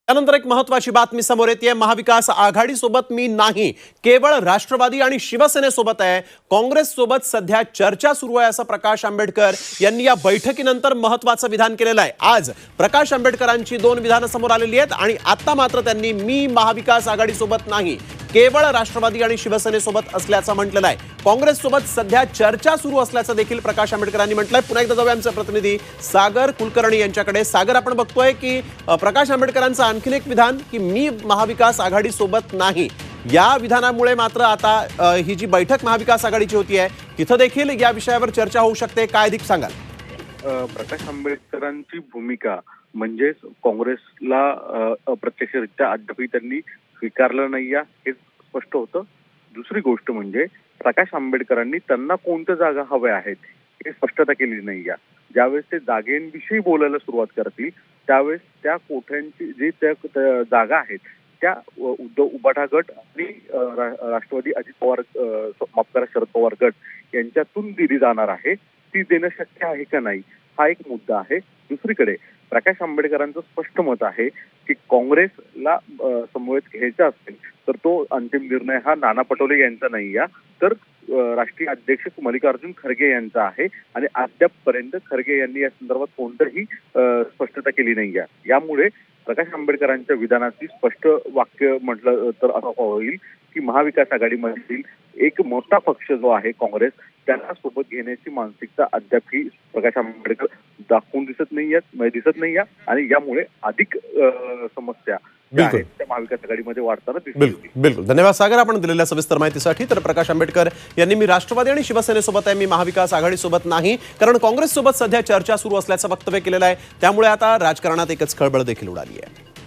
त्यानंतर एक महत्त्वाची बातमी समोर येते। महाविकास आघाडी सोबत मी नाही, केवळ राष्ट्रवादी आणि शिवसेनेसोबत आहे। काँग्रेस सोबत सध्या चर्चा सुरू आहे असं प्रकाश आंबेडकर यांनी या बैठकीनंतर महत्त्वाचं विधान केलेलं आहे। आज प्रकाश आंबेडकरांची दोन विधानं समोर आलेली आहेत आणि आता मात्र त्यांनी मी महाविकास आघाडी सोबत नाही, केवळ राष्ट्रवादी आणि शिवसेनेसोबत असल्याचं म्हटलेलं आहे। काँग्रेस सोबत सध्या चर्चा सुरू असल्याचं देखील प्रकाश आंबेडकरांनी म्हटलंय। पुन्हा एकदा जाऊया आमचे प्रतिनिधी सागर कुलकर्णी यांच्याकडे। सागर, आपण बघतोय की प्रकाश आंबेडकरांचं आणखीन एक विधान की मी महाविकास आघाडी सोबत नाही, या विधानामुळे मात्र आता ही जी बैठक महाविकास आघाडीची होती आहे तिथं देखील या विषयावर चर्चा होऊ शकते। काय अधिक सांगाल? प्रकाश आंबेडकरांची भूमिका म्हणजे काँग्रेसला अप्रत्यक्षरित्या अद्याप त्यांनी स्वीकारलं नाही हे स्पष्ट होतं। दुसरी गोष्ट म्हणजे प्रकाश आंबेडकरांनी त्यांना कोणत्या जागा हव्या आहेत हे स्पष्टता केली नाही। ज्यावेळेस ते जागेंविषयी बोलायला सुरुवात करतील त्यावेळेस त्या कोठ्यांची जी त्या जागा आहेत त्या उद्धव उबाठा गट आणि राष्ट्रवादी अजित पवार माफ करा शरद पवार गट यांच्यातून दिली जाणार आहे, ती देणं शक्य आहे का नाही हा एक मुद्दा आहे। दुसरीकडे प्रकाश आंबेडकरांचं स्पष्ट मत आहे की काँग्रेसला समवेत घ्यायचा असेल तर तो अंतिम निर्णय हा नाना पटोले यांचा नाही तर राष्ट्रीय अध्यक्ष मल्लिकार्जुन खरगे यांचा आहे आणि अद्यापपर्यंत खरगे यांनी या संदर्भात कोणतीही स्पष्टता केली नाही। यामुळे प्रकाश आंबेडकरांच्या विधानाची स्पष्ट वाक्य म्हटलं तर असं होईल की महाविकास आघाडीमधील एक मोठा पक्ष जो आहे काँग्रेस त्यांना सोबत घेण्याची मानसिकता अद्यापही प्रकाश आंबेडकर दाखवून दिसत नाही आणि यामुळे अधिक समस्या महाविकास आघाडीमध्ये वाढताना दिसतील। बिलकुल, धन्यवाद सागर आपण दिलेल्या सविस्तर माहितीसाठी। तर प्रकाश आंबेडकर यांनी मी राष्ट्रवादी आणि शिवसेनेसोबत आहे, मी महाविकास आघाडी सोबत नाही, कारण काँग्रेस सोबत सध्या चर्चा सुरू असल्याचं वक्तव्य केलेलं आहे। त्यामुळे आता राजकारणात एकच खळबळ देखील उडाली आहे।